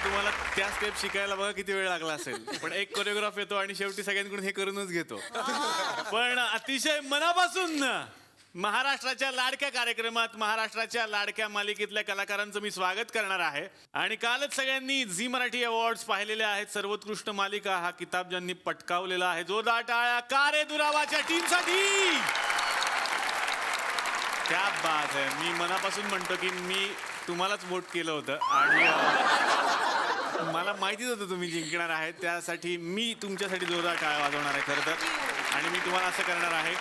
तुम्हाला त्या स्टेप शिकायला बघा किती वेळ लागला असेल, पण एक कोरिओग्राफ येतो आणि शेवटी सगळ्यांकडून हे करूनच घेतो. पण अतिशय मनापासून महाराष्ट्राच्या लाडक्या कार्यक्रमात, महाराष्ट्राच्या लाडक्या मालिकेतल्या कलाकारांचं मी स्वागत करणार आहे. आणि कालच सगळ्यांनी झी मराठी अवॉर्ड्स पाहिलेले आहेत. सर्वोत्कृष्ट मालिका हा किताब ज्यांनी पटकावलेला आहे. जोरदार टाळ्या का रे दुरावाच्या टीमसाठी. क्या बात आहे. मी मनापासून म्हणतो की मी तुम्हालाच वोट केलं होतं आणि मला माहितीच होतं तुम्ही जिंकणार आहे. त्यासाठी मी तुमच्यासाठी जोरदार टाळ्या वाजवणार आहे खरं तर. आणि मी तुम्हाला असं करणार आहे.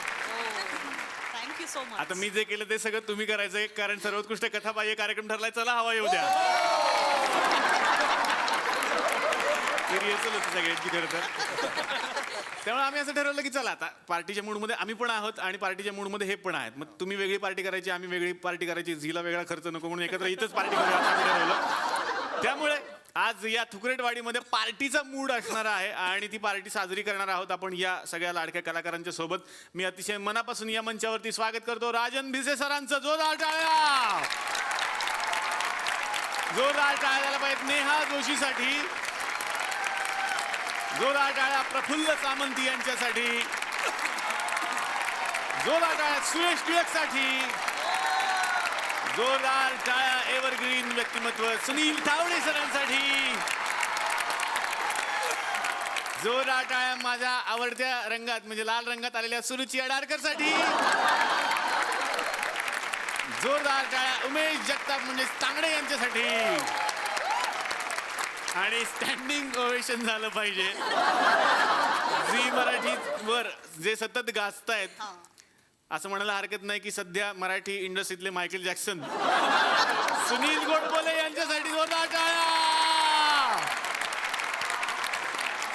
Thank you so much. आता मी जे केलं ते सगळं तुम्ही करायचंय, कारण सर्वोत्कृष्ट कथा पाहिजे कार्यक्रम ठरलाय. चला हवा येऊ द्या. रिहर्सल होती सगळ्यांची खरं तर. त्यामुळे आम्ही असं ठरवलं की चला आता पार्टीच्या मूडमध्ये आम्ही पण आहोत आणि पार्टीच्या मूडमध्ये हे पण आहेत. मग तुम्ही वेगळी पार्टी करायची, आम्ही वेगळी पार्टी करायची. झीला वेगळा खर्च नको म्हणून एकत्र इथंच पार्टी करूया असं आम्ही ठरवलं. त्यामुळे आज या थुकरेटवाडीमध्ये पार्टीचा मूड असणार आहे आणि ती पार्टी साजरी करणार आहोत आपण या सगळ्या लाडक्या कलाकारांच्या सोबत. मी अतिशय मनापासून या मंचावरती स्वागत करतो राजन भिसे सरांचं. जोरदार टाळ्या. जोरदार टाळ्या झाल्या पाहिजेत नेहा जोशीसाठी. जोरदार टाळ्या प्रफुल्ल सामंती यांच्यासाठी. जोरदार टाळ्या सुरेश टिळकसाठी. जोरदार टाळ्या एव्हरग्रीन व्यक्तिमत्व सुनील तावडे सरांसाठी. जोरदार टाळ्या माझ्या आवडत्या रंगात म्हणजे लाल रंगात आलेल्या सुरुची अडारकरसाठी. जोरदार टाळ्या उमेश जगताप म्हणजे तांगडे यांच्यासाठी. आणि स्टँडिंग ओवेशन झालं पाहिजे झी मराठीवर जे सतत गाजतायत. असं म्हणायला हरकत नाही की सध्या मराठी इंडस्ट्रीतले मायकेल जॅक्सन सुनील गोडबोले यांच्यासाठी जोरदार टाळ्या.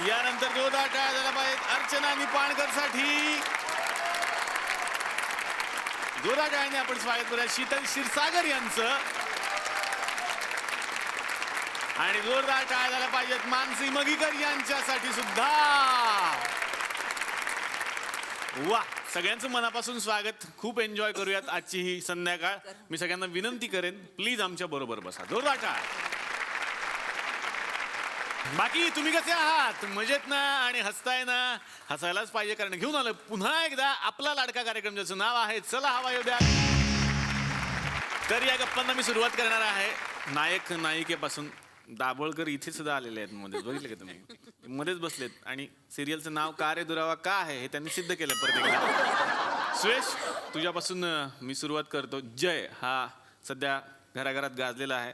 यानंतर जोरदार टाळ्या झाल्या पाहिजेत अर्चना निपाणकरसाठी. जोरदार टाळ्याने आपण स्वागत करूया शीतल क्षीरसागर यांचं. आणि जोरदार टाळ्या झाल्या पाहिजेत मानसी मगीकर यांच्यासाठी सुद्धा. वा, सगळ्यांचं मनापासून स्वागत. खूप एन्जॉय करूयात आजची ही संध्याकाळ. मी सगळ्यांना विनंती करेन प्लीज आमच्या बरोबर बसा. जोरदार टाळ्या. बाकी तुम्ही कसे आहात? मजेत ना? आणि हसताय ना? हसायलाच पाहिजे कारण घेऊन आलं पुन्हा एकदा आपला लाडका कार्यक्रम ज्याचं नाव आहे चला हवा येऊ द्या. तर या गप्पांना मी सुरुवात करणार आहे नायक नायिकेपासून. दाभोळकर इथे सुद्धा आलेले आहेत मध्ये, बघितलं का तुम्ही? मध्येच बसलेत आणि सिरियलचं नाव का रे दुरावा का आहे हे त्यांनी सिद्ध केलं प्रत्येकाला. सुरेश, तुझ्यापासून मी सुरुवात करतो. जय हा सध्या घराघरात गाजलेला आहे.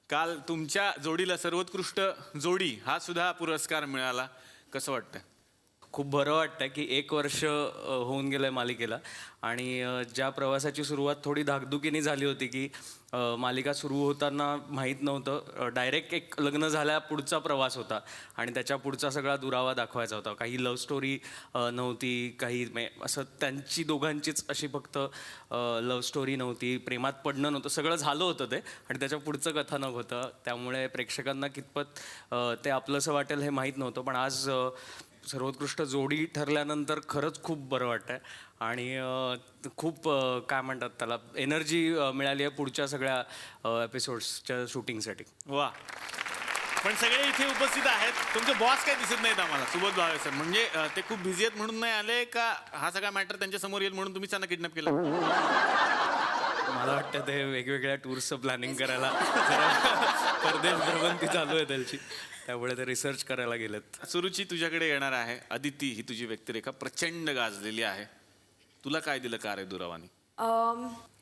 काल तुमच्या जोडीला सर्वोत्कृष्ट जोडी हा सुद्धा पुरस्कार मिळाला. कसं वाटतं? खूप बरं वाटतं की 1 वर्ष होऊन गेलं आहे मालिकेला आणि ज्या प्रवासाची सुरुवात थोडी धाकधुकीने झाली होती की मालिका सुरू होताना माहीत नव्हतं. डायरेक्ट एक लग्न झाल्या पुढचा प्रवास होता आणि त्याच्या पुढचा सगळा दुरावा दाखवायचा होता. काही लव्ह स्टोरी नव्हती, काही असं त्यांची दोघांचीच अशी फक्त लव्ह स्टोरी नव्हती, प्रेमात पडणं नव्हतं, सगळं झालं होतं ते आणि त्याच्या पुढचं कथानक होतं. त्यामुळे प्रेक्षकांना कितपत ते आपलंसं वाटेल हे माहीत नव्हतं. पण आज सर्वोत्कृष्ट जोडी ठरल्यानंतर खरंच खूप बरं वाटतंय आणि खूप काय म्हणतात त्याला एनर्जी मिळाली आहे पुढच्या सगळ्या एपिसोड्सच्या शूटिंगसाठी. वा, पण सगळे इथे उपस्थित आहेत. तुमचे बॉस काय दिसत नाहीत आम्हाला. सुबोध भावे सर म्हणजे ते खूप बिझी आहेत म्हणून नाही आले का हा सगळा मॅटर त्यांच्या समोर येईल म्हणून तुम्ही त्यांना किडनॅप केलं? मला वाटतं ते वेगवेगळ्या टूर्सचं प्लॅनिंग करायला परदेश भ्रमंती चालू आहे त्यांची, त्यामुळे ते रिसर्च करायला गेलेत. सुरुची तुझ्याकडे येणार आहे. अदिती ही तुझी व्यक्तिरेखा प्रचंड गाजलेली आहे. तुला काय दिलं का रे दुरावानी?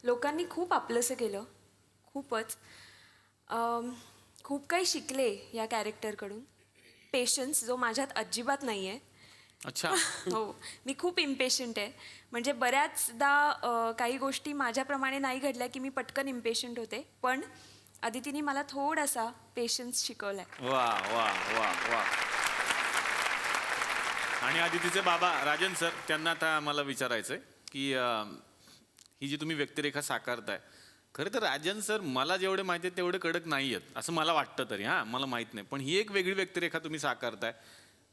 लोकांनी खूप आपलंसं केलं, खूपच. खूप काही शिकले या कॅरेक्टरकडून. पेशन्स जो माझ्यात अजिबात नाही आहे. अच्छा. हो, मी खूप इम्पेशंट आहे. म्हणजे बऱ्याचदा काही गोष्टी माझ्याप्रमाणे नाही घडल्या की मी पटकन इम्पेशंट होते, पण अदितीने मला थोडासा पेशन्स शिकवलाय. वा वा वा वा. आणि अदितीचे बाबा राजन सर, त्यांना आता मला विचारायचंय की ही जी तुम्ही व्यक्तिरेखा साकारताय, खरं तर राजन सर मला जेवढे माहिती आहे तेवढे कडक नाही आहेत असं मला वाटतं तरी. हां, मला माहीत नाही, पण ही एक वेगळी व्यक्तिरेखा तुम्ही साकारताय.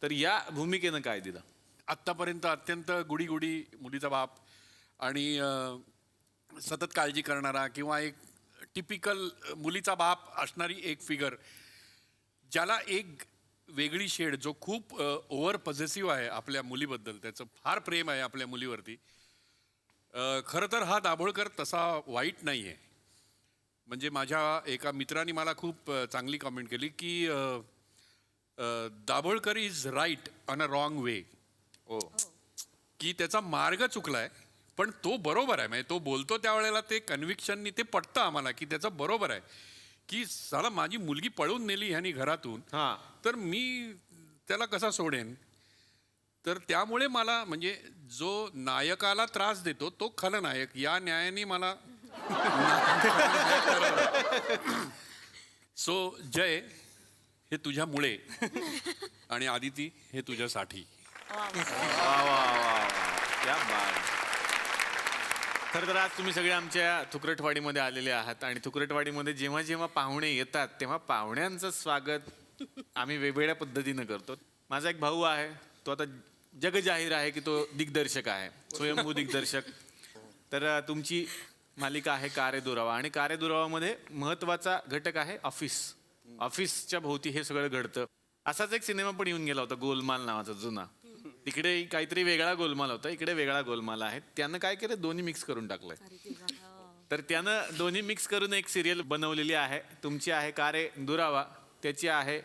तर या भूमिकेनं काय दिलं? आत्तापर्यंत अत्यंत गुडी मुलीचा बाप आणि सतत काळजी करणारा किंवा एक टिपिकल मुलीचा बाप असणारी एक फिगर. ज्याला एक वेगळी शेड, जो खूप ओव्हर पॉझेसिव्ह आहे आपल्या मुलीबद्दल, त्याचं फार प्रेम आहे आपल्या मुलीवरती. खरं तर हा दाभोळकर तसा वाईट नाही आहे. म्हणजे माझ्या एका मित्राने मला खूप चांगली कमेंट केली की Dabholkar is right on a wrong way. की त्याचा मार्ग चुकलाय, पण तो बरोबर आहे. म्हणजे तो बोलतो त्यावेळेला ते कन्व्हिक्शननी ते पटतं आम्हाला की त्याचं बरोबर आहे. की साला माझी मुलगी पळून नेली ह्यानी घरातून, तर मी त्याला कसा सोडेन. तर त्यामुळे मला म्हणजे जो नायकाला त्रास देतो तो खलनायक या न्यायाने मला सो जय, हे तुझ्यामुळे आणि आदिती हे तुझ्यासाठी. खरं तर आज तुम्ही सगळे आमच्या थुकरटवाडीमध्ये आलेले आहात आणि थुकरटवाडीमध्ये जेव्हा जेव्हा पाहुणे येतात तेव्हा पाहुण्यांचं स्वागत आम्ही वेगवेगळ्या पद्धतीनं करतो. माझा एक भाऊ आहे, तो आता जगजाहीर आहे की तो दिग्दर्शक आहे, स्वयंभू दिग्दर्शक. तर तुमची मालिका आहे कारे दुरावा आणि कारे दुरावामध्ये महत्त्वाचा घटक आहे ऑफिस. ऑफिसच्या भोवती हे सगळं घडतं. असाच एक सिनेमा पण येऊन गेला होता गोलमाल नावाचा जुना. तिकडे काहीतरी वेगळा गोलमाल होता, इकडे वेगळा गोलमाल आहे. त्यानं काय केलं, दोन्ही मिक्स करून टाकलंय. तर त्यानं दोन्ही मिक्स करून एक सिरियल बनवलेली आहे. तुमची आहे कारे दुरावा, त्याची आहे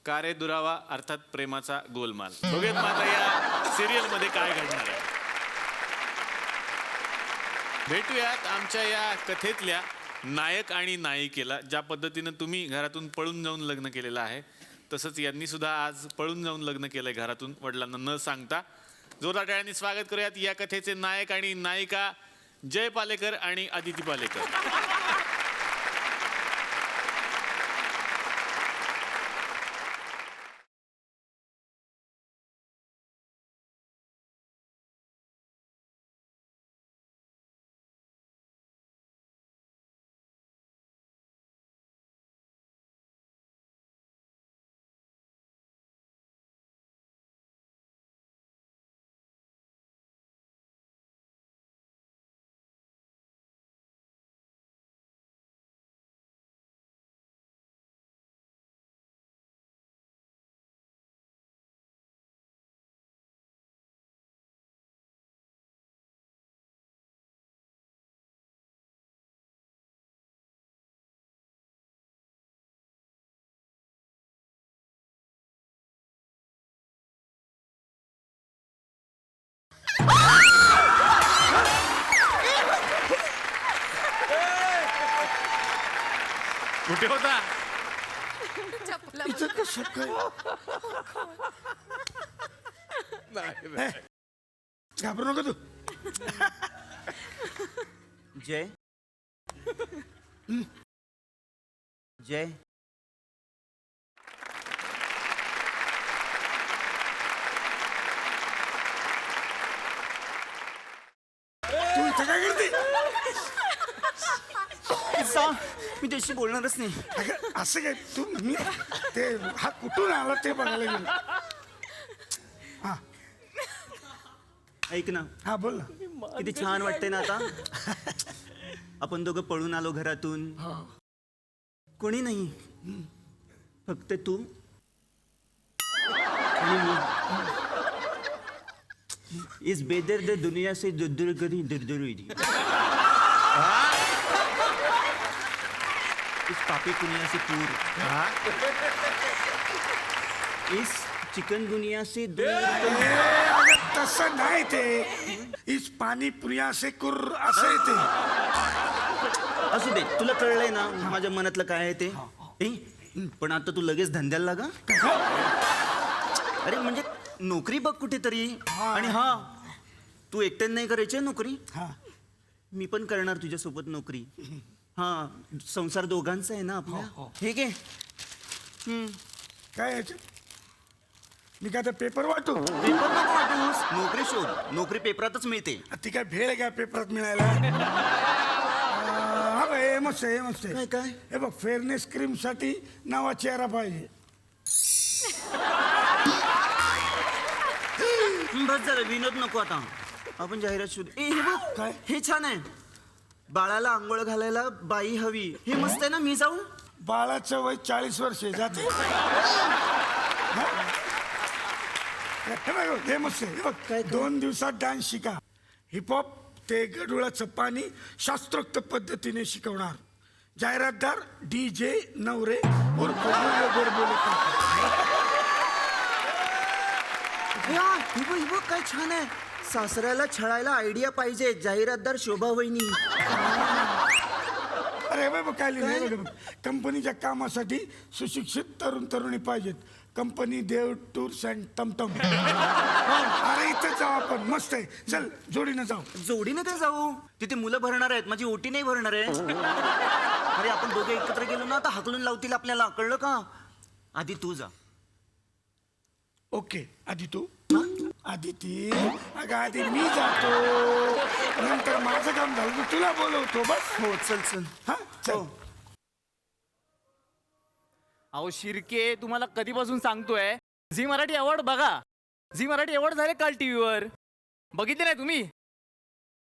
कारे दुरावा अर्थात प्रेमाचा गोलमाल. बघूयात मग आता या सिरियलमध्ये काय घडणार आहे. भेटूयात आमच्या या कथेतल्या नायक आणि नायिकेला. ज्या पद्धतीनं तुम्ही घरातून पळून जाऊन लग्न केलेलं आहे, तसंच यांनी सुद्धा आज पळून जाऊन लग्न केलंय घरातून वडिलांना न सांगता. जोरदार टाळ्यांनी स्वागत करूयात या कथेचे नायक आणि नायिका जय पालेकर आणि आदिती पालेकर. कुठे होता? घाबरू नको तू. जय जय तू इथं काय करते? मी त्याशी बोलणारच नाही. अगं, असं काय तू मी ते हा कुठून आला ते बघायला गेलो. हा ऐक ना, हा बोल ना. किती छान वाटते ना आता. आपण दोघं पळून आलो घरातून, कोणी नाही, फक्त तू आणि मी. इस बेदर्द दुनिया से दुर्दुर करी दुर्दुर इस पापी दुनिया से दूर, इस चिकनगुनिया से दूर. अगं, तसं नाही ते. इस पाणी पुरिया से कुर असं आहे ते. असू दे, तुला कळलंय ना माझ्या मनातलं काय आहे ते. पण आता तू लगेच धंद्याला लागा. अरे म्हणजे नोकरी बघ कुठेतरी. आणि हा, तू एकट्याने नाही करायची नोकरी, हा मी पण करणार तुझ्यासोबत नोकरी. हा, संसार दोघांचा आहे ना आपला. ठीक आहे. काय याच्यात मी काय तर पेपर वाटू? पेपर नको वाटूस, नोकरी शोध. नोकरी पेपरातच मिळते. ती काय भेळ आहे का पेपरात मिळायला? हा बाई, हे मस्त आहे, हे मस्त आहे. काय? हे बघ, फेअरनेस क्रीम साठी नवा चेहरा पाहिजे. बस झालं, विनोद नको आता. आपण जाहिरात शोध. हे बघ, काय? हे छान आहे. बाळाला आंघोळ घालायला बाई हवी. हे मस्त आहे ना, मी जाऊ? बाळाचं वय 40 वर्षे जाते. हे बघ, हे मस्त आहे. हे बघ 2 दिवसात डान्स शिका. हिपहॉप ते गडुळाचं पाणी शास्त्रोक्त पद्धतीने शिकवणार. जाहिरातदार DJ नवरे उर्फ गोडबोले काका. ही बघ काय छान आहे. सासऱ्याला छळायला आयडिया पाहिजे. जाहिरातदार शोभा वहिनी. अरे बघ काय लिहिलंय बघ. कंपनीच्या कामासाठी सुशिक्षित तरुण तरुणी पाहिजेत. कंपनी देव टूर्स अँड टमटम. अरे इथं जाऊ आपण. मस्त आहे. चल जोडीनं जाऊ. जोडीने काय जाऊ? तिथे मुलं भरणार आहेत. माझी ओटी नाही भरणार आहे. अरे आपण दोघे एकत्र गेलो ना तर हाकलून लावतील आपल्याला. कळलं का? आधी तू जा. ओके आधी तू. आदिती अगं आधी मी जातो, नंतर माझं काम झालं की तुला बोलवतो. बस. हो चल चल. हा चल. अहो शिर्के, तुम्हाला कधीपासून सांगतोय झी मराठी अवॉर्ड बघा. झी मराठी अवॉर्ड झाले काल टीव्हीवर. बघितले नाही तुम्ही?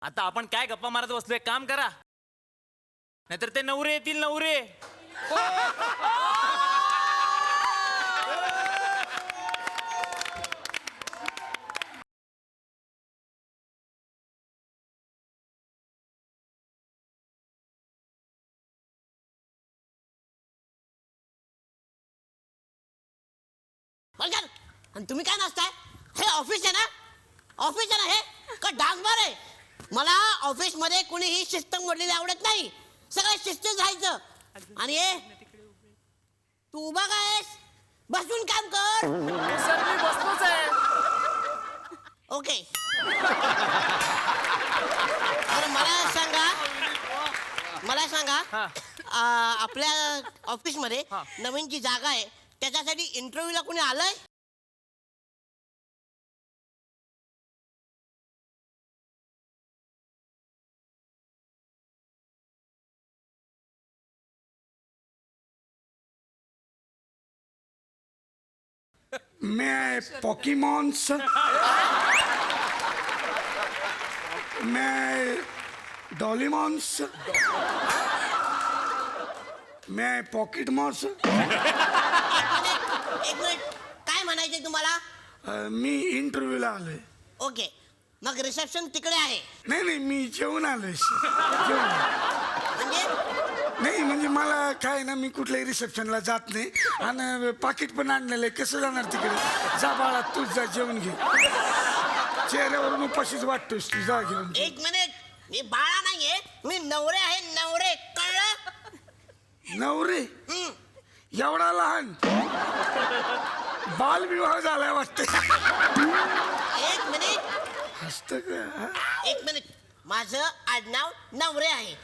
आता आपण काय गप्पा मारत बसलोय, काम करा नाहीतर ते नवरे येतील. नवरे बघा. आणि तुम्ही काय नाचताय? हे ऑफिस आहे ना? ऑफिस आहे ना हे? का डान्स बार आहे? मला ऑफिस मध्ये कुणीही शिस्त मोडलेली आवडत नाही. सगळं शिस्तीत राहायचं. आणि हे तू उभा कायस? बसून काम कर. सर मी बसलोच आहे. ओके. तर मला सांगा आपल्या ऑफिस मध्ये नवीन जी जागा आहे त्याच्यासाठी इंटरव्ह्यूला कोणी आलंय? मैं पॉकीमॉन्स, मैं डॉलीमॉन्स, मैं पॉकेट मॉन्स. एक मिनिट, काय म्हणायचंय तुम्हाला? मी इंटरव्ह्यूला आलोय. ओके, मग रिसेप्शन तिकडे आहे. नाही नाही मी जेवून आलोय. म्हणजे नाही म्हणजे मला काय ना, मी कुठल्याही रिसेप्शनला जात नाही आणि पाकिट पण आणलेलं आहे. कसं जाणार तिकडे? जा बाळा तूच जा, जेवण घे. चेहऱ्यावरून उपाशीच वाटतोस तू. जा घेऊन. एक मिनिट, मी बाळा नाहीये, मी नवरे आहे. नवरे, कळलं? नवरे एवढा लहान? बालविवाह झालाय वाटतं. एक मिनिट, हसत का? एक मिनिट. माझं आडनाव नवरे आहे.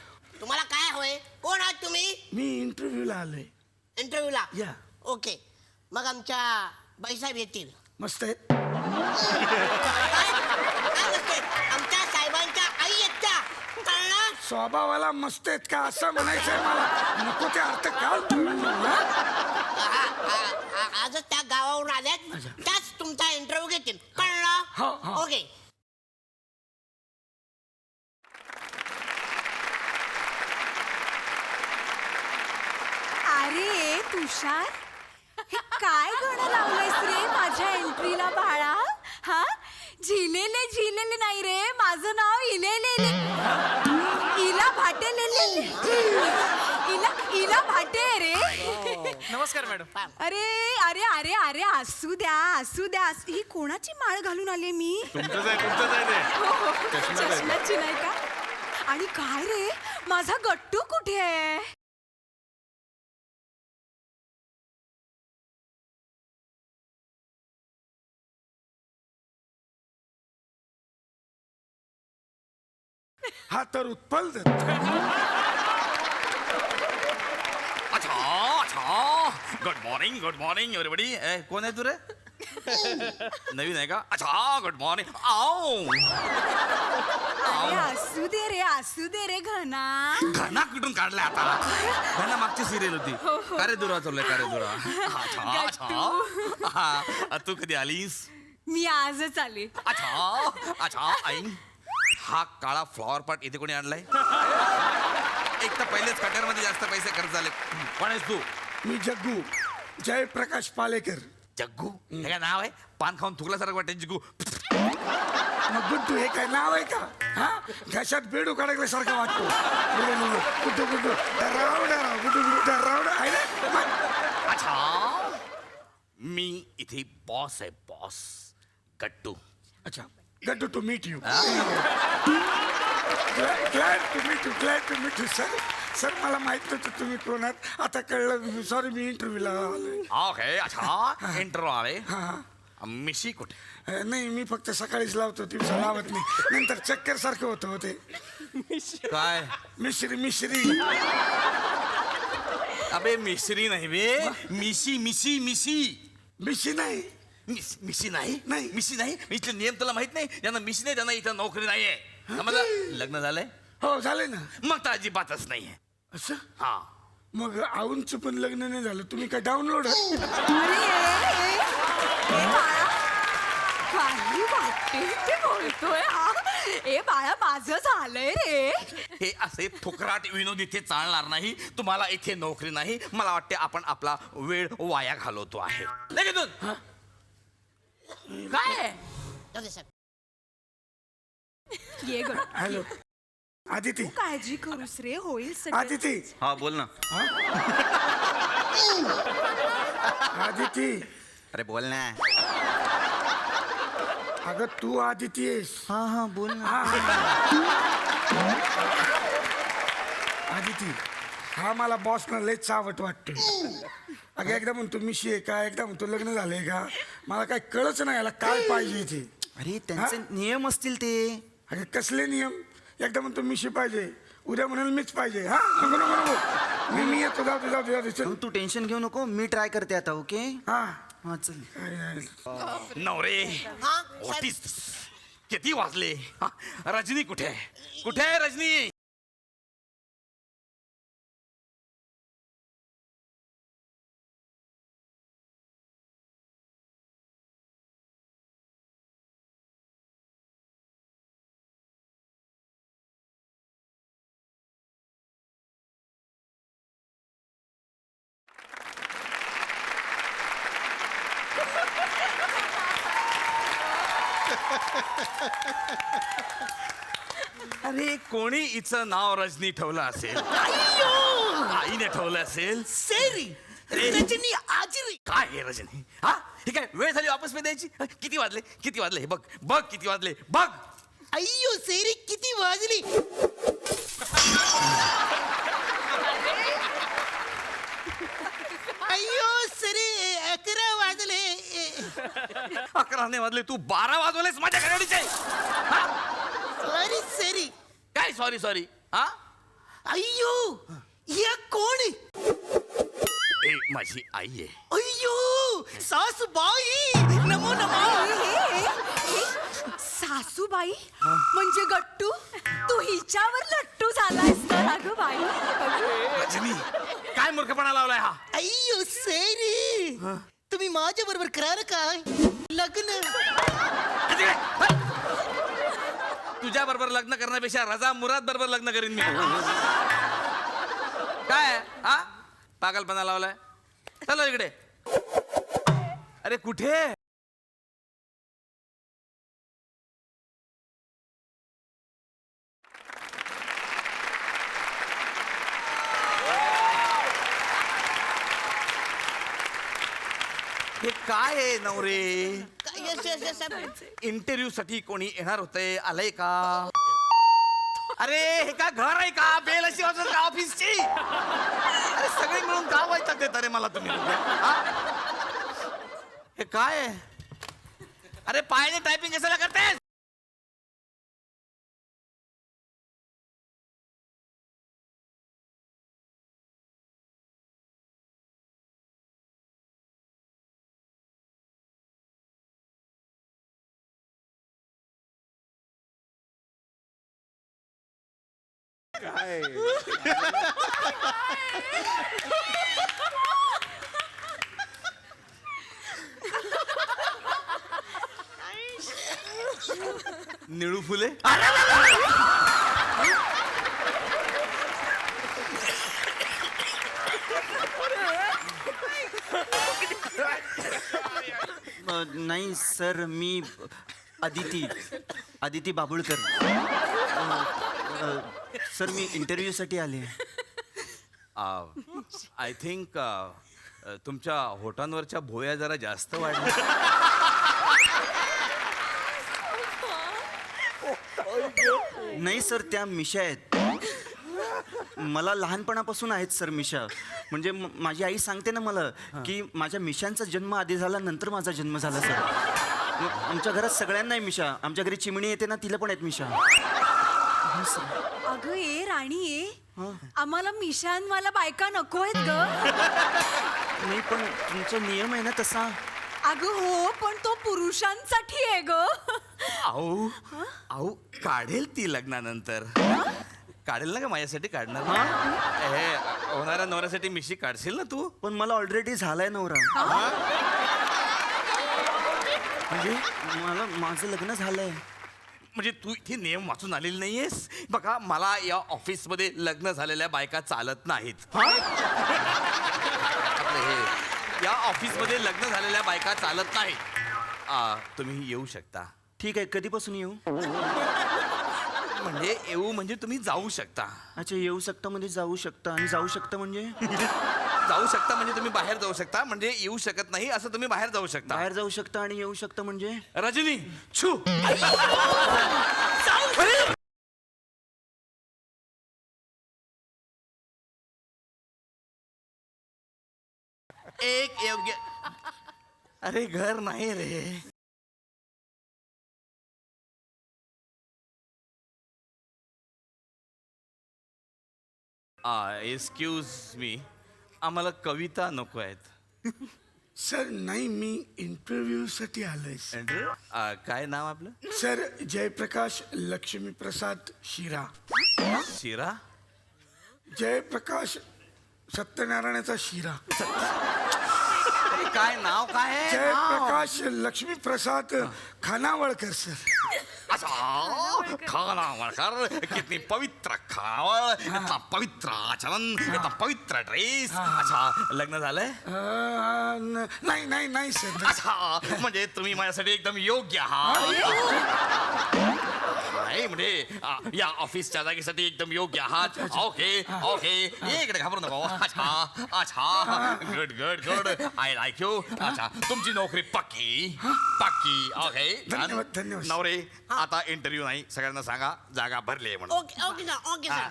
तुम्हाला काय हवंय? कोण आहात तुम्ही? मी इंटरव्ह्यूला आलोय. इंटरव्ह्यूला? या. ओके, मग आमच्या बाईसाहेब येतील. मस्त आहेत. काय नसते, आमच्या साहेबांच्या आई आहेत त्या. कळलं? स्वभावाला मस्त आहेत का असं म्हणायचंय मला. नको ते अर्थ काल. आजच त्या गावावरून आल्यात. त्याच तुमचा इंटरव्ह्यू घेतील. हो, हो. कळलं? ओके. अरे तुषार, हे काय गाणं लावलंयस रे माझ्या एंट्रीला बाळा? हा, झिलेले झिलेले नाही रे, माझं नाव इलेलेले. इला भाटे लेले. इला भाटे रे. नमस्कार मॅडम. अरे अरे अरे अरे असू द्या असू द्या. ही कोणाची माळ घालून आले मी? तुमचंच आहे ते. चष्म्याची नाही का? आणि काय रे, माझा गट्टू कुठे आहे? हा तर Utpal Dutt. Good morning everybody. कोण आहे तू रे? नवीन आहे का? अच्छा, गुड मॉर्निंग. आओ, अरे असू दे रे घना. घना कुठून काढलाय आता? घना मागची सिरियल होती. कारे दुरा चाललंय, कारे दुरा. अच्छा, तू कधी आलीस? मी आजच आले. अच्छा आई, हा काळा फ्लॉवर पॉट इथे कोणी आणलाय? एक तर पहिलेच कट्यारमध्ये जास्त पैसे खर्च झाले. कोण आहेस तू? मी जग्गू जयप्रकाश पालेकर. जग्गू हे काय नाव आहे? पान खाऊन थुकल्यासारखं वाटतं जग्गू. मग गुड्डू हे काय नाव आहे का? हा घशात बेडू काढल्यासारखं वाटतो. गुड्डू गुड्डू डराव डराव गुड्डू गुड्डू डराव आहे ना मग. अच्छा, मी इथे बॉस आहे, बॉस गट्टू. अच्छा good to meet you. Glad to meet you sir मला माहित नव्हतं तुम्ही कोण आहात. आता कळलं. सॉरी मी इंटरव्ह्यूला आलोय. ओके, अच्छा इंटरव्ह्यू आले. हा मिशी कुठे? नाही मी फक्त सकाळीच लावतो दिवसा लावत नाही. नंतर चक्कर सारखं होतं होते. काय? मिश्री अबे मिश्री नाही बे, मिशी मिशी मिशी मिशी नाही. मिशी नाही नाही. मिशी नाही. इथले नियम तुला माहित नाही? ज्यांना मिशी नाही त्यांना इथं नोकरी नाहीये. समजलं? लग्न झालंय? हो झाले ना. मग तर अजिबातच नाहीये. असं हा मग आऊंचं पण लग्न नाही झालं. तुम्ही काय डाउनलोड काही वाटते ते बोलतोय हा. ए बाळा माझं झालंय रे. हे असे फुकराट विनोद इथे चालणार नाही. तुम्हाला इथे नोकरी नाही. मला वाटते आपण आपला वेळ वाया घालवतो आहे. लगेच दूध. काय जाऊ दे साहेब. ये ग हॅलो आदिती काळजी करूस रे होईल सगळं. आदिती हा बोल ना. आदिती अरे बोल ना. अगं तू आदिती आहेस. हा बोल ना. आदिती हा मला बॉसनं लय चावट वाटतोय. अगं एकदा म्हणतो मिशी आहे का, एकदा म्हणतो लग्न झालंय का. मला काय कळच नाही याला काय पाहिजे ते. अरे त्यांचे नियम असतील ते. अगं कसले नियम. एकदा म्हणतो मिशी पाहिजे, उद्या म्हणाल मीच पाहिजे. हा नको नको नको मी येतो. जाऊ दे चल. तू टेन्शन घेऊ नको, मी ट्राय करते आता. ओके हा हा चल. नवरे हा What is साहेब. this? किती वाजले? हा, रजनी कुठे आहे? कुठे आहे रजनी? अरे कोणी हिचं नाव रजनी ठेवलं असेल? आईने ठेवलं असेल. सेरी रजनी आजरी. काय हे रजनी? हा हे काय वेळ झाली वापस मी द्यायची? किती वाजले हे बघ बघ किती वाजले बघ. अय्यो सेरी किती वाजली. अय्यो सेरी 11 वाजले. 11 नाही वाजले, तू 12 वाजवलेस माझ्या घराडीचे. सॉरी सेरी. काय सॉरी? हा अय्यो या कोण. ए माझी आई आहे. अय्यो सासूबाई नमो नमो. सासूबाई म्हणजे गट्टू. तू हिच्यावर लट्टू झालायस तर अगं बाई. रजनी काय मूर्खपणा लावलाय हा? अय्यो सेरी तुम्ही माझ्या बरोबर करार काय लग्न. तुझ्या बरोबर लग्न करण्यापेक्षा रजा मुराद बरोबर लग्न करीन मी. काय हा पागलपणा लावलाय? चलो इकडे. अरे कुठे? हे काय आहे नवरे? इंटरव्ह्यू साठी कोणी येणार होते, आलंय का? अरे हे का घर आहे का? बेल अशी वाजत का ऑफिसची? अरे सगळे मिळून का वैताग देता रे मला तुम्ही? हा? हे काय आहे? अरे पायाने टायपिंग कशाला करतेस? निळू फुले. नाही सर, मी आदिती बाबुळकर. सर, मी इंटरव्ह्यूसाठी आले. आय थिंक तुमच्या होटांवरच्या भोया जरा जास्त वाढल्या. नाही सर, त्या मिशा आहेत. मला लहानपणापासून आहेत सर मिशा. म्हणजे माझी आई सांगते ना मला की माझ्या मिशांचा जन्म आधी झाला, नंतर माझा जन्म झाला सर. आमच्या घरात सगळ्यांना आहे मिशा. आमच्या घरी चिमणी येते ना, तिला पण आहेत मिशा. अगं ए राणी ए, आम्हाला मिशांवाला बायका नको आहेत ग. नाही, पण तुमचा नियम आहे ना तसा. अगं हो, पण तो पुरुषांसाठी आहे ग. अहो काढेल ती लग्नानंतर. काढेल ना का माझ्यासाठी काढणार? हे होणाऱ्या नवऱ्यासाठी मिशी काढशील ना तू? पण मला ऑलरेडी झालाय नवरा. म्हणजे माझं लग्न झालंय. म्हणजे तू इथे नियम वाचून आलेली नाहीयेस? बघा, मला या ऑफिसमध्ये लग्न झालेल्या बायका चालत नाहीत. आपलं हे या ऑफिसमध्ये लग्न झालेल्या बायका चालत नाहीत. तुम्ही येऊ शकता. ठीक आहे, कधीपासून येऊ? म्हणजे येऊ म्हणजे तुम्ही जाऊ शकता. अच्छा, येऊ शकता म्हणजे जाऊ शकता, आणि जाऊ शकता म्हणजे जाऊ शकता म्हणजे तुम्ही बाहेर जाऊ शकता. म्हणजे येऊ शकत नाही असं तुम्ही बाहेर जाऊ शकता. बाहेर जाऊ शकता आणि येऊ शकता म्हणजे रजनी छू. एक योग्य. अरे घर नाही रे. एक्सक्यूज मी, आम्हाला कविता नको आहेत. सर नाही, मी इंटरव्ह्यूसाठी आलोय. काय नाव आपलं? सर, जयप्रकाश लक्ष्मीप्रसाद शिरा. शिरा? जयप्रकाश सत्यनारायणाचा शिरा. काय नाव काय आहे? जयप्रकाश लक्ष्मीप्रसाद खानावळकर सर. अच्छा, खानावळकर. कितनी पवित्र खानावळ, इतना पवित्र आचरण, इतना पवित्र ड्रेस. अच्छा, लग्न झालंय? नाही नाही नाही सर. अच्छा, म्हणजे तुम्ही माझ्यासाठी एकदम योग्य आहात. नाही म्हणजे या ऑफिसच्या जागेसाठी एकदम योग्य आहात. ओके ओके, इकडे घाबरू नको. अच्छा अच्छा, good good good, I like you. अच्छा, तुमची नोकरी पक्की पक्की. ओके, धन्यवाद धन्यवाद. नवरे, आता इंटरव्ह्यू नाही, सगळ्यांना सांगा जागा भरली आहे म्हणून. Okay okay sir, okay sir.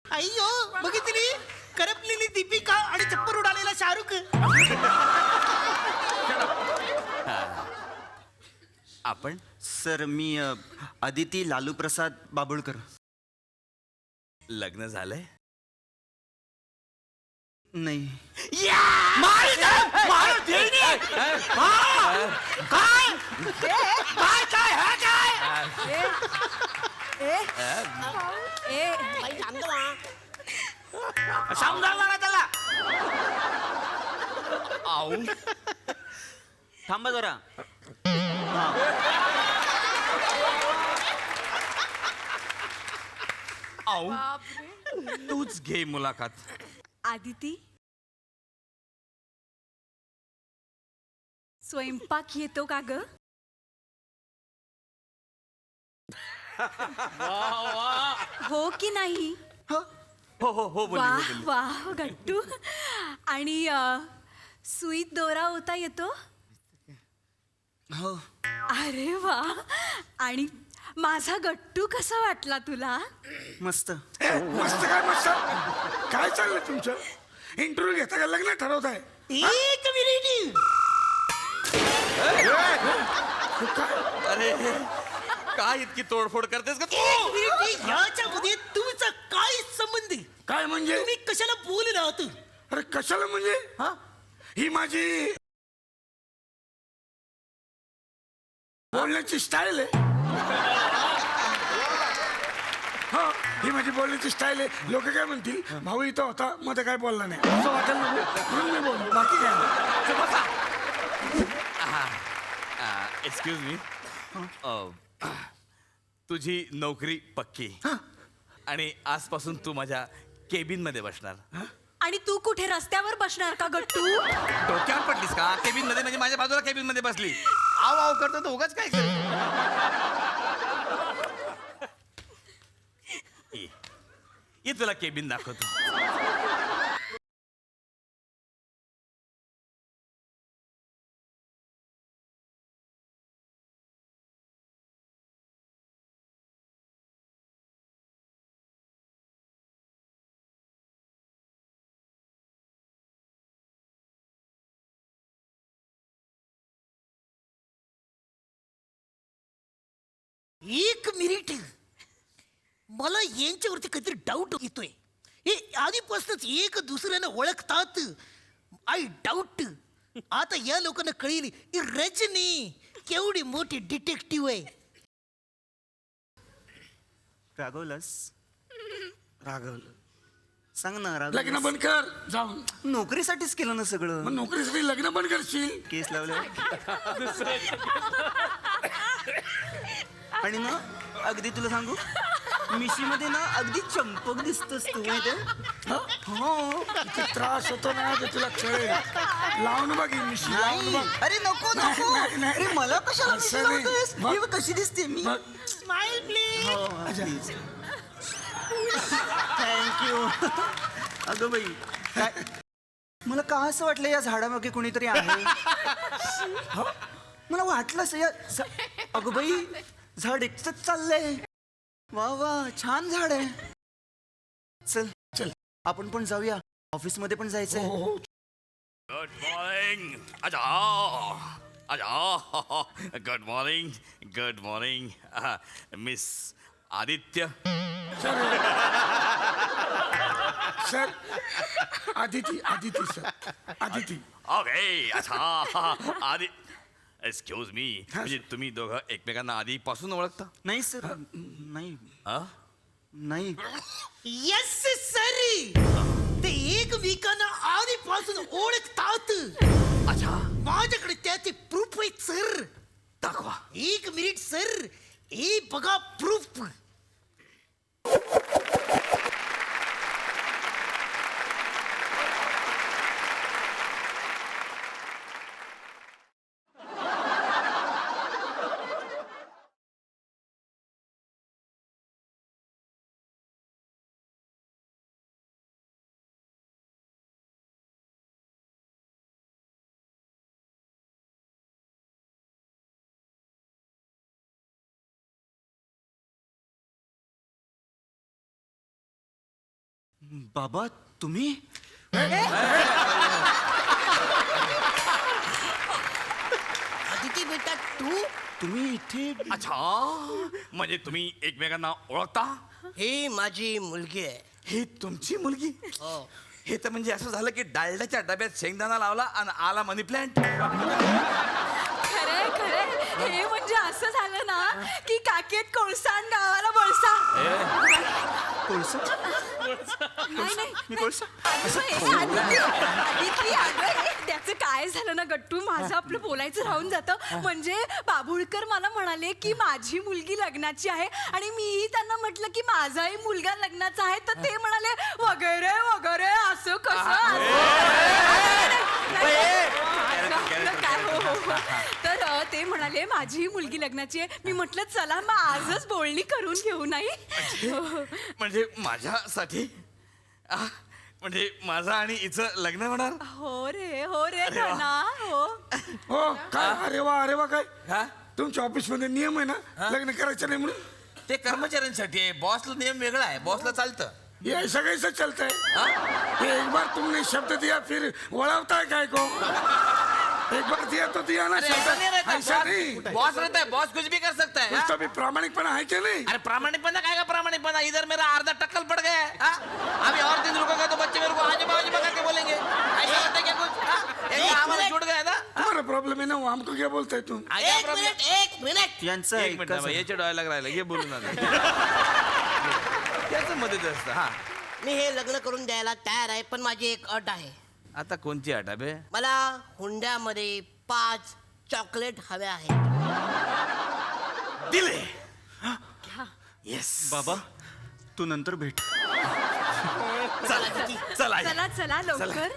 अय्यो, बघितली करपलेली दीपिका आणि चप्पल उडालेला शाहरुख. आपण सर, मी आदिती लालूप्रसाद बाबुळकर. लग्न झालंय? नाही. बाई सांगतो ना. समजावला ना त्याला. आऊ, थांबा जरा. आऊ, तूच घे मुलाखत. आदिती, स्वयंपाक येतो का ग? हो की नाही? हो हो हो, बोलली, वाह बोलली. वाह गट्टू. आणि सुईत दोरा होता येतो? हो. अरे वा. आणि माझा गट्टू कसा वाटला तुला? मस्त. मस्त काय मस्त. काय चाललंय तुमचं? इंटरव्ह्यू घेता का लग्न ठरवताय? एक मिनिट. अरे, काय इतकी तोडफोड करतेस का तू? एक मिनिट. ह्याच्यामध्ये तुमचा काय संबंध आहे? काय म्हणजे? तुम्ही कशाला बोलला आहात? अरे कशाला म्हणजे? ही माझी बोलण्याची स्टाईल आहे. हो, ही माझी बोलण्याची स्टाईल आहे. लोक काय म्हणतील, भाऊ इथं होता मध्ये काय बोलला नाही असं वाटेल नको म्हणून मी बोललो, बाकी काय नाही. एक्सक्यूज मी तुझी नोकरी पक्की आणि आजपासून तू माझ्या केबिन मध्ये बसणार. आणि तू कुठे रस्त्यावर बसणार का गट्टू? डोक्यावर पडलीस का? केबिन मध्ये म्हणजे माझ्या बाजूला केबिन मध्ये बसली. आव आव करतो तो उगाच काय ये तुला केबिन दाखवतो. एक मिनिट, मला यांच्यावरती काहीतरी डाऊट येतोय. हे आधीपासूनच एक दुसऱ्यानं ओळखतात. आय डाऊट आता या लोकांना कळेल की रजनी केवढी मोठी डिटेक्टिव्ह आहे. रागवलंस? रागवलं. सांग ना रागव. लग्न बंद कर जाऊन. नोकरीसाठीच केलं ना सगळं. मग नोकरीसाठी लग्न बंद करशील. केस लावले आणि ना अगदी तुला सांगू, मिशीमध्ये ना अगदी चंपक दिसतोस तू माहिती. हो, किती त्रास होतो ना ते तुला कळेल. लावून बघ ही मिशी, लावून बघ. अरे नको नको. नाही, नाही. अरे मला कशाला मिशी असं नाही. लावतोयस? बघ. हे बघ कशी दिसते मी. बघ. Smile please. थँक्यू. अगं बाई काय मला का असं वाटलं या झाडामागे कोणीतरी आहे. हो? मला वाटलंच या अगं बाई झाड एकटंच चाललंय. वा वा छान झाड आहे. चल चल. आपण पण जाऊया, ऑफिस मध्ये पण जायचंय. Good morning. अच्छा अच्छा good morning. Good morning miss Aditya. Sir Aditi, Aditi sir, Aditi. Okay अच्छा आदि एक्सक्यूज मी, म्हणजे तुम्ही दोघं एकमेकांना आधीपासून ओळखता? नाही सर नाही हा? नाही. येस सर, ते एकमेकांना आधीपासून ओळखतात. अच्छा माझ्याकडे त्याचे प्रूफ आहेत सर. दाखवा. एक मिनिट सर, हे बघा प्रूफ. बाबा तुम्ही आदिती बेटा तू. तुम्ही इथे. अच्छा म्हणजे तुम्ही एकमेकांना ओळखता? ही माझी मुलगी आहे. ही तुमची मुलगी? हो. हे तर म्हणजे असं झालं की डालड्याच्या डब्यात शेंगदाणा लावला आणि आला मनी प्लांट. खरे खरे हे म्हणजे असं झालं ना की काकेत कोळसा आणि गावाला बोळसा. कोळसा? नाही नाही मी कोळसा? आदिती, अगं हे त्याचं काय झालं ना गट्टू, माझं आपलं बोलायचं राहून जातं. म्हणजे बाभुळकर मला म्हणाले की माझी मुलगी लग्नाची आहे आणि मीही त्यांना म्हटलं की माझाही मुलगा लग्नाचा आहे. तर ते म्हणाले वगैरे वगैरे असं कसं काय. हो तर ते म्हणाले माझी मुलगी लग्नाची आहे. मी म्हटलं चला मग आजच बोलणी करून घेऊ. नाही म्हणजे माझ्यासाठी म्हणजे माझं आणि हिचं लग्न होणार? हो रे धना. हो हो काय, अरे वा अरे वा. काय हा? तुमच्या ऑफिस मध्ये नियम आहे ना लग्न करायचं नाही म्हणून? ते कर्मचाऱ्यांसाठी आहे. बॉसला नियम वेगळा आहे. बॉसला चालतं. ये ऐसा कैसा चलता है? ये एक बार तुमने शब्द दिया फिर वड़ावता है काय को? एक बार दिया तो दिया ना अरे ऐसा नहीं शब्द. रहता. ऐसा नहीं. बॉस रहता है. बॉस कुछ भी कर सकता है. कुछ हाँ? तो भी प्रामाणिकपना है क्या नहीं? अरे प्रामाणिकपना काय का प्रामाणिकपना? इधर मेरा आधा टक्कल पड़ गया है. हाँ? अभी और दिन रुकेगा तो बच्चे मेरे को आजू बाजू बगा के बोलेंगे ऐसा होता है क्या कुछ? हाँ? एक आवाज छूट गया था. तुम्हारा प्रॉब्लम है ना, वो हमको क्या क्या बोलताय तुम एक मिनिट यांचं एक मिनिट ऐका थांबा, सर. याच्या डोळ्याला राहिलं घे बोलून आता त्याचं मदत असतं हा मी हे लग्न करून द्यायला तयार आहे पण माझी एक अट आहे. आता कोणती आठ बे मला हुंड्यामध्ये 5 चॉकलेट हव्या आहेत. दिले येस बाबा तू नंतर भेट. चला चला चला चला लवकर.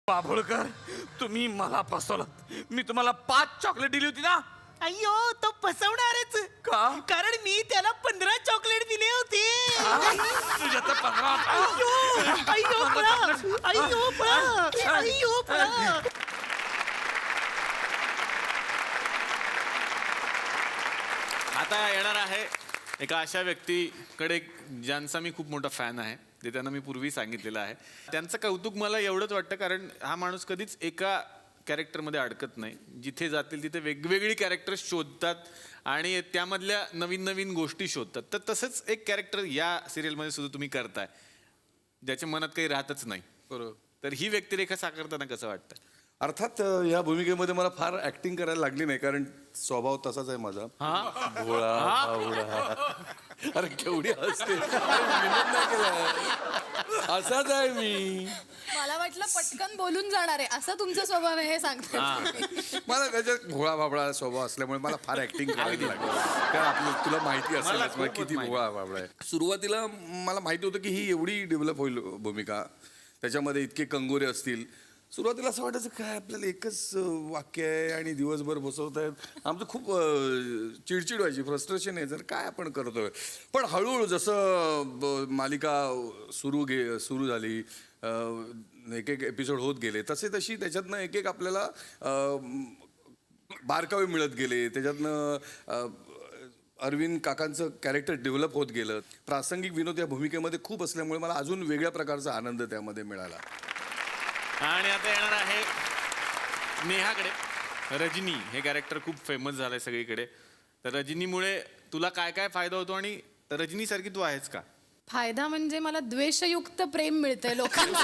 बाभुळकर तुम्ही मला फसवलात. मी तुम्हाला 5 चॉकलेट दिली होती ना. अय्यो तो फसवणारच का कारण मी त्याला 15 चॉकलेट दिले होते. तुझ्या तर 15 अय्यो पळा अय्यो पळा अय्यो पळा. आता येणार आहे एका अशा व्यक्तीकडे ज्यांचा मी खूप मोठा फॅन आहे, ते त्यांना मी पूर्वी सांगितलेलं आहे. त्यांचं कौतुक मला एवढंच वाटतं कारण हा माणूस कधीच एका कॅरेक्टरमध्ये अडकत नाही. जिथे जातील तिथे वेगवेगळी कॅरेक्टर शोधतात आणि त्यामधल्या नवीन नवीन गोष्टी शोधतात. तर तसंच एक कॅरेक्टर या सिरियलमध्ये सुद्धा तुम्ही करताय ज्याच्या मनात काही राहतच नाही. बरोबर. तर ही व्यक्तिरेखा साकारताना कसं वाटतं? अर्थात या भूमिकेमध्ये मला फार ऍक्टिंग करायला लागली नाही कारण स्वभाव तसाच आहे माझा. भोळा भावडा. अरे केवढी हसते. अरे, विनोद नाही केलाय. असाच आहे मी. मला वाटलं पटकन बोलून जाणार आहे असं तुमचा स्वभाव आहे हे सांगते. मला त्याच्यात भोळा भाबडा स्वभाव असल्यामुळे मला फार ऍक्टिंग करायला लागली. कारण आपलं तुला माहिती मला असेल खूपच किती माहिती. भोळा भाबडा आहे. सुरुवातीला मला माहिती होतं की ही एवढी डेव्हलप होईल भूमिका, त्याच्यामध्ये इतके कंगोरे असतील. सुरुवातीला असं वाटायचं काय आपल्याला एकच वाक्य आहे आणि दिवसभर बसवत आहेत. आमचं खूप चिडचिड व्हायची, फ्रस्ट्रेशन आहे जर काय आपण करतोय. पण हळूहळू जसं मालिका सुरू झाली, एक एक एपिसोड होत गेले तशी त्याच्यातनं एक एक आपल्याला बारकावे मिळत गेले. त्याच्यातनं अरविंद काकांचं कॅरेक्टर डेव्हलप होत गेलं. प्रासंगिक विनोद या भूमिकेमध्ये खूप असल्यामुळे मला अजून वेगळ्या प्रकारचा आनंद त्यामध्ये मिळाला. आणि आता येणार आहे नेहाकडे. रजनी हे कॅरेक्टर खूप फेमस झालंय सगळीकडे. तर रजनीमुळे तुला काय काय फायदा होतो आणि रजनीसारखी तू आहेस का? फायदा म्हणजे मला द्वेषयुक्त प्रेम मिळतंय लोकांचं.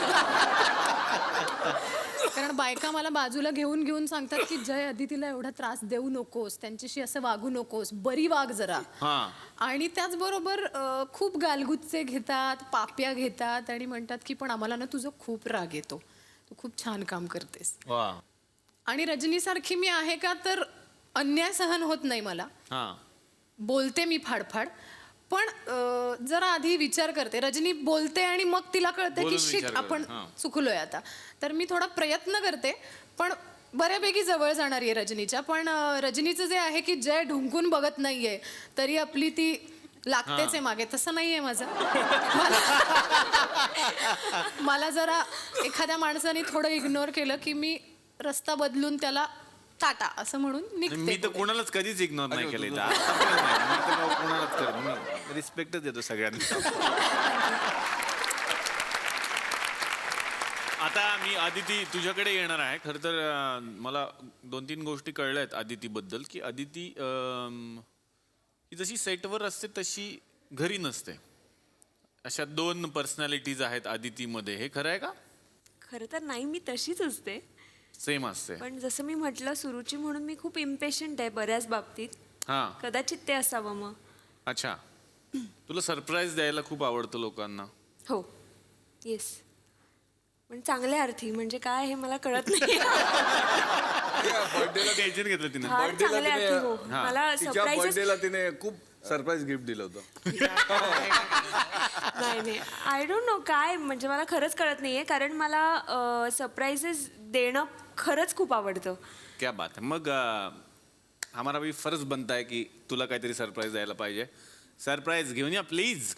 कारण बायका मला बाजूला घेऊन सांगतात की जय अदितीला एवढा त्रास देऊ नकोस, त्यांच्याशी असं वागू नकोस, बरी वाग जरा. आणि त्याचबरोबर खूप गालगुच्चे घेतात, पाप्या घेतात आणि म्हणतात की पण आम्हाला ना तुझं खूप राग येतो, तू खूप छान काम करतेस. आणि रजनीसारखी मी आहे का तर अन्याय सहन होत नाही मला. बोलते मी फाडफाड पण जरा आधी विचार करते. रजनी बोलते आणि मग तिला कळतं की शिट आपण चुकलोय आता. तर मी थोडा प्रयत्न करते पण बऱ्यापैकी जवळ जाणारी आहे रजनीच्या. पण रजनीचं जे आहे की जय ढुंकून बघत नाहीये तरी आपली ती लागतेच आहे मागे, तसं नाहीये माझं. मला जरा एखाद्या माणसाने थोडं इग्नोर केलं की मी रस्ता बदलून त्याला टाटा असं म्हणून निघते. मी तर कोणालाच कधीच इग्नोर नाही केलं. मी तर कोणालाच करत मी रिस्पेक्टच देतो सगळ्यांना. आता मी आदिती तुझ्याकडे येणार आहे. खरं तर मला 2-3 गोष्टी कळल्या आहेत आदितीबद्दल की आदिती ही जशी सेटवर असते तशी घरी नसते. अशा 2 पर्सनॅलिटीज आहेत आदितीमध्ये. हे खरं आहे का? खरं तर नाही, मी तशीच असते. सेम असते. पण जसं मी म्हटलं सुरुची म्हणून मी खूप इम्पेशंट आहे बऱ्याच बाबतीत. कदाचित ते असावं मग. अच्छा, तुला सरप्राईज द्यायला खूप आवडतं लोकांना. हो, येस. पण चांगल्या अर्थी म्हणजे काय हे मला कळत नाही. बर्थडेला टेन्शन घेतलं तिने. फार चांगल्या अर्थी. हो, मला तिच्या सरप्राईज बर्थडेला तिने खूप सरप्राईज गिफ्ट दिलं होतं. नाही आय डोंट नो काय म्हणजे मला खरंच कळत नाहीये कारण मला सरप्राईजेस देणं खरंच खूप आवडतं. क्या बात है. मग हमारा भी फर्ज बनता है की तुला काहीतरी सरप्राईज द्यायला पाहिजे. सरप्राईज घेऊन या प्लीज.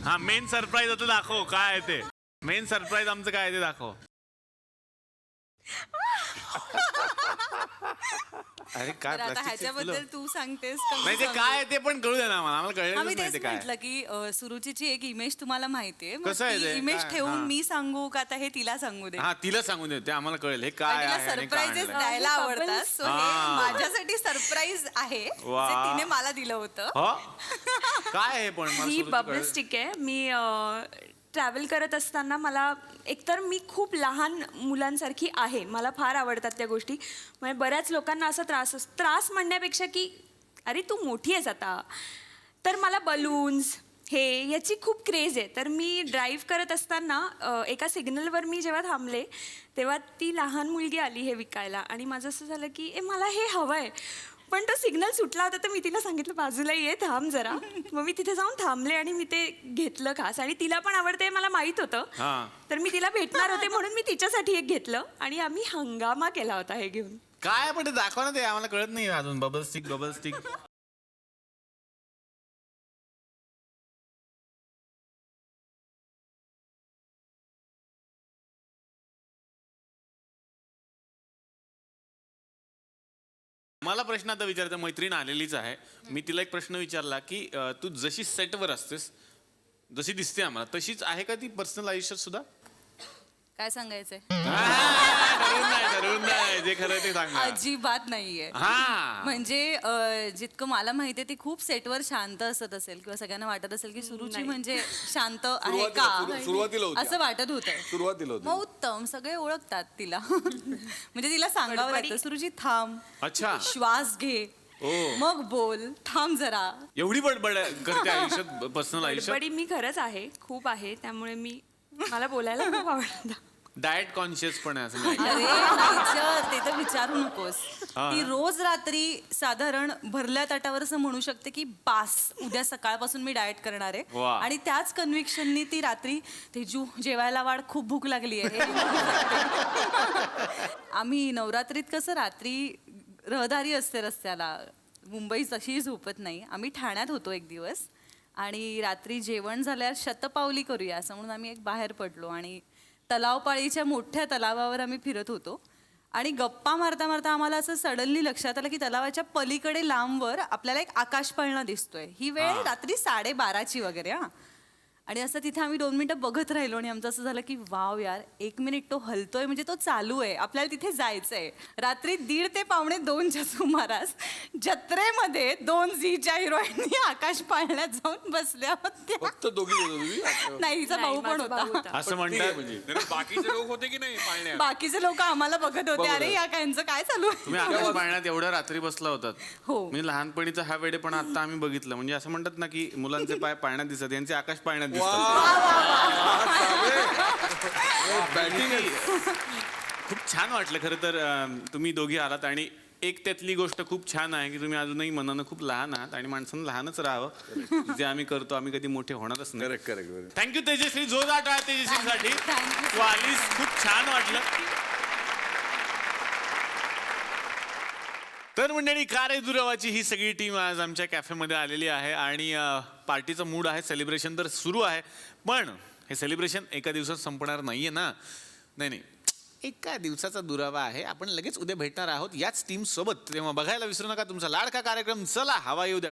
हा मेन सरप्राईज आता दाखव काय आहे ते. मेन सरप्राईज आमचं काय आहे ते दाखव. अरे काय तर आता plastic ची ह्याच्याबद्दल फुलं? तू सांगतेस का मी नाही ते सांगू? काय आहे ते पण कळू दे ना आम्हाला कळलं आम्ही नाही ते तेच काय. म्हटलं की सुरुचीची एक इमेज तुम्हाला माहितीये मग कसं आहे ती ते? इमेज काय? ठेवून हा. मी सांगू का आता हे तिला सांगू दे. हा तिला सांगून दे ते आम्हाला कळेल हे काय तिला आहे आणि काय सरप्राईजेस आणलंय. द्यायला हे आवडतात bubbles. सो हे हा. माझ्यासाठी सरप्राईज आहे वा. जे तिने मला दिलं होतं. हो काय आहे पण मला ही सुरुवात बबल कळेल. स्टिक आहे. मी ट्रॅव्हल करत असताना मला एकतर मी खूप लहान मुलांसारखी आहे, मला फार आवडतात त्या गोष्टी. म्हणजे बऱ्याच लोकांना असा त्रास म्हणण्यापेक्षा की अरे तू मोठी आहेस आता, तर मला बलून्स हे याची खूप क्रेज आहे. तर मी ड्राईव्ह करत असताना एका सिग्नलवर मी जेव्हा थांबले तेव्हा ती लहान मुलगी आली हे विकायला आणि माझं असं झालं की मला हे हवं आहे. पण तो सिग्नल सुटला होता तर मी तिला सांगितलं बाजूला ये थांब जरा. मग मी तिथे जाऊन थांबले आणि मी ते घेतलं खास. आणि तिला पण आवडते मला माहीत होतं, हा तर मी तिला भेटणार होते म्हणून मी तिच्यासाठी एक घेतलं आणि आम्ही हंगामा केला होता हे घेऊन. काय पण ते दाखवा ना ते आम्हाला कळत नाही अजून. बबल स्टिक मला प्रश्न आता विचारायचा. मैत्रीण आलेलीच आहे. मी तिला एक प्रश्न विचारला की तू जशी सेटवर असतेस जशी दिसते आम्हाला तशीच आहे का ती पर्सनल आयुष्यात सुद्धा? काय सांगायचंय? ठरवून नाही जे खरं ते सांग. अजिबात नाहीये. हा म्हणजे जितकं मला माहितीये ती खूप सेटवर शांत असत असेल किंवा सगळ्यांना वाटत असेल की सुरुची म्हणजे शांत आहे का सुरुवातीला होती. असं वाटत होतं. सुरुवातीला होती. मग उत्तम सगळे ओळखतात तिला. म्हणजे तिला सांगावं लागतं सुरुची थांब, अच्छा श्वास घे, ओ मग बोल, थांब जरा. एवढी बडबड करते आयुष्यात पर्सनल आयुष्यात. बडी मी खरंच आहे, खूप आहे. त्यामुळे मला बोलायला खूप आवडतं. डाएट कॉन्शियस पण आहे असं मी ऐकलं. अरे नाहीच, ते तर विचारू नकोस. हा. ती रोज रात्री साधारण भरल्या ताटावर असं म्हणू शकते की बास उद्या सकाळपासून मी डाएट करणार आहे. वा. आणि त्याच कन्व्हिक्शननी ती रात्री तेजू जेवायला वाढ खूप भूक लागली आहे. आम्ही नवरात्रीत कसं रात्री रहदारी असते रस्त्याला, मुंबई तशी झोपत नाही. आम्ही ठाण्यात होतो एक दिवस आणि रात्री जेवण झाल्यावर शतपावली करूया असं म्हणून आम्ही एक बाहेर पडलो आणि तलावपाळीच्या मोठ्या तलावावर आम्ही फिरत होतो आणि गप्पा मारता मारता आम्हाला असं सडनली लक्षात आलं की तलावाच्या पलीकडे लांबवर आपल्याला एक आकाशपाळणा दिसतोय. ही वेळ रात्री 12:30 वगैरे. हा आणि असं तिथे आम्ही 2 मिनिटं बघत राहिलो आणि आमचं असं झालं की वाव यार 1 मिनिट तो हलतोय म्हणजे तो चालू आहे, आपल्याला तिथे जायचंय. रात्री 1:30 ते 1:45च्या सुमारास जत्रेमध्ये 2 झीच्या हिरोईननी आकाश पाळण्यात जाऊन बसल्या होत्या. फक्त दोघी तुम्ही नाही हिचा भाऊ पण होता. असं म्हणतात म्हणजे बाकीचे लोक होते की नाही पाळण्यात? बाकीचे लोक आम्हाला बघत होते अरे या काहींचं काय चालू आहे. तुम्ही आकाश पाळण्यात एवढ्या रात्री बसला होतात. हो. मी लहानपणीचा हा वेडे पण आता आम्ही बघितलं. म्हणजे असं म्हणतात ना की मुलांचे पाय पाळण्यात दिसतात, यांचे आकाश पाळण्यात दिसतात. खूप छान वाटलं खरं तर तुम्ही दोघी आलात. आणि एक त्यातली गोष्ट खूप छान आहे की तुम्ही अजूनही मनानं खूप लहान आहात आणि माणसानं लहानच राहावं. जे आम्ही करतो आम्ही कधी मोठे होणारच नाही. करेक्ट. थँक्यू तेजश्री. जोरदार टाळ्या तेजश्रीसाठी. तू आलीस खूप छान वाटलं. तर मंडळी का रे दुरावाची ही सगळी टीम आज आमच्या कॅफेमध्ये आलेली आहे आणि पार्टीचा मूड आहे, सेलिब्रेशन तर सुरू आहे. पण हे सेलिब्रेशन एका दिवसात संपणार नाहीये ना. नाही एका दिवसाचा दुरावा आहे. आपण लगेच उद्या भेटणार आहोत याच टीम सोबत. तेव्हा बघायला विसरू नका तुमचा लाडका कार्यक्रम चला हवा येऊ द्या.